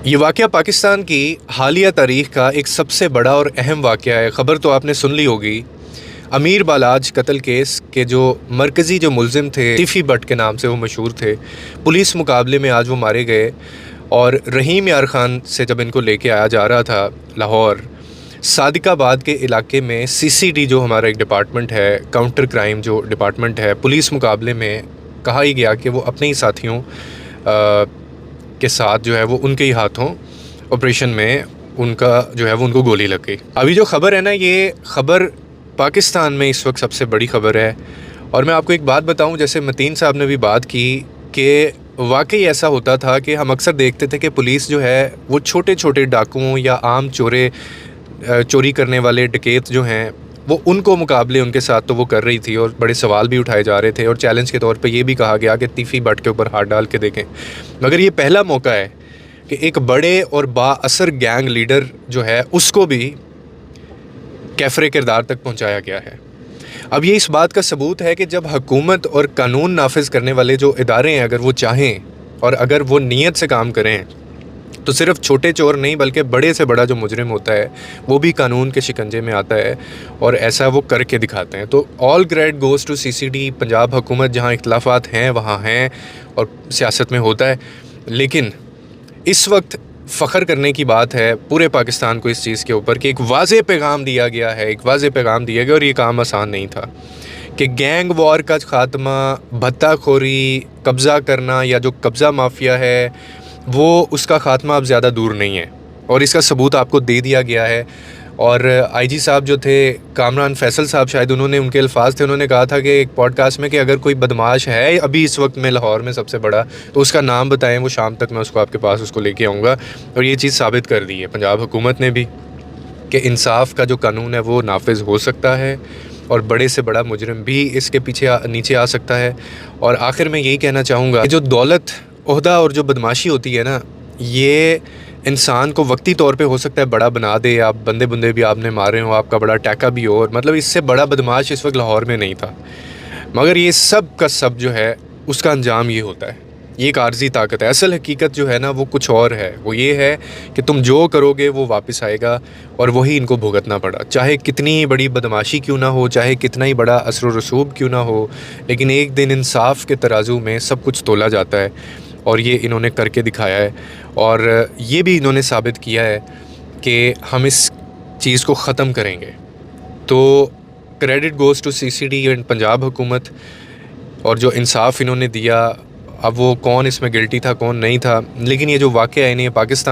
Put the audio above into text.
یہ واقعہ پاکستان کی حالیہ تاریخ کا ایک سب سے بڑا اور اہم واقعہ ہے۔ خبر تو آپ نے سن لی ہوگی، امیر بالاج قتل کیس کے جو مرکزی ملزم تھے، تیفی بٹ کے نام سے وہ مشہور تھے، پولیس مقابلے میں آج وہ مارے گئے۔ اور رحیم یار خان سے جب ان کو لے کے آیا جا رہا تھا لاہور، صادق آباد کے علاقے میں CCD جو ہمارا ایک ڈپارٹمنٹ ہے، کاؤنٹر کرائم جو ڈپارٹمنٹ ہے، پولیس مقابلے میں کہا ہی گیا کہ وہ اپنے ہی ساتھیوں کے ساتھ جو ہے وہ ان کے ہی ہاتھوں آپریشن میں ان کا جو ہے وہ ان کو گولی لگ گئی۔ ابھی جو خبر ہے نا، یہ خبر پاکستان میں اس وقت سب سے بڑی خبر ہے۔ اور میں آپ کو ایک بات بتاؤں، جیسے متین صاحب نے بھی بات کی کہ واقعی ایسا ہوتا تھا کہ ہم اکثر دیکھتے تھے کہ پولیس جو ہے وہ چھوٹے چھوٹے ڈاکوؤں یا عام چوری کرنے والے ڈکیت جو ہیں، وہ ان کو مقابلے ان کے ساتھ تو وہ کر رہی تھی، اور بڑے سوال بھی اٹھائے جا رہے تھے، اور چیلنج کے طور پہ یہ بھی کہا گیا کہ تیفی بٹ کے اوپر ہاتھ ڈال کے دیکھیں۔ مگر یہ پہلا موقع ہے کہ ایک بڑے اور با اثر گینگ لیڈر جو ہے اس کو بھی کیفر کردار تک پہنچایا گیا ہے۔ اب یہ اس بات کا ثبوت ہے کہ جب حکومت اور قانون نافذ کرنے والے جو ادارے ہیں، اگر وہ چاہیں اور اگر وہ نیت سے کام کریں، تو صرف چھوٹے چور نہیں بلکہ بڑے سے بڑا جو مجرم ہوتا ہے وہ بھی قانون کے شکنجے میں آتا ہے، اور ایسا وہ کر کے دکھاتے ہیں۔ تو all credit goes to CCD، Punjab حکومت، جہاں اختلافات ہیں وہاں ہیں اور سیاست میں ہوتا ہے، لیکن اس وقت فخر کرنے کی بات ہے پورے پاکستان کو اس چیز کے اوپر کہ ایک واضح پیغام دیا گیا ہے، اور یہ کام آسان نہیں تھا کہ گینگ وار کا خاتمہ، بھتہ خوری، قبضہ کرنا، یا جو قبضہ مافیا ہے وہ اس کا خاتمہ اب زیادہ دور نہیں ہے، اور اس کا ثبوت آپ کو دے دیا گیا ہے۔ اور IG صاحب جو تھے، کامران فیصل صاحب، شاید ان کے الفاظ تھے، انہوں نے کہا تھا کہ ایک پوڈ کاسٹ میں کہ اگر کوئی بدماش ہے ابھی اس وقت میں لاہور میں سب سے بڑا، تو اس کا نام بتائیں، وہ شام تک میں اس کو آپ کے پاس اس کو لے کے آؤں گا۔ اور یہ چیز ثابت کر دی ہے پنجاب حکومت نے بھی کہ انصاف کا جو قانون ہے وہ نافذ ہو سکتا ہے، اور بڑے سے بڑا مجرم بھی اس کے پیچھے نیچے آ سکتا ہے۔ اور آخر میں یہی کہنا چاہوں گا کہ جو دولت، عہدہ اور جو بدماشی ہوتی ہے نا، یہ انسان کو وقتی طور پہ ہو سکتا ہے بڑا بنا دے، آپ بندے بھی آپ نے مارے ہوں، آپ کا بڑا ٹیکا بھی ہو، اور مطلب اس سے بڑا بدماش اس وقت لاہور میں نہیں تھا، مگر یہ سب کا سب جو ہے اس کا انجام یہ ہوتا ہے، یہ ایک عارضی طاقت ہے۔ اصل حقیقت جو ہے نا وہ کچھ اور ہے، وہ یہ ہے کہ تم جو کرو گے وہ واپس آئے گا، اور وہی ان کو بھگتنا پڑا، چاہے کتنی بڑی بدماشی کیوں نہ ہو، چاہے کتنا ہی بڑا اثر و رسوب کیوں نہ ہو، لیکن ایک دن انصاف کے ترازو میں سب کچھ تولا جاتا ہے، اور یہ انہوں نے کر کے دکھایا ہے۔ اور یہ بھی انہوں نے ثابت کیا ہے کہ ہم اس چیز کو ختم کریں گے۔ تو credit goes to CCD and Punjab حکومت، اور جو انصاف انہوں نے دیا، اب وہ کون اس میں گلٹی تھا کون نہیں تھا، لیکن یہ جو واقعہ ہے یہ پاکستان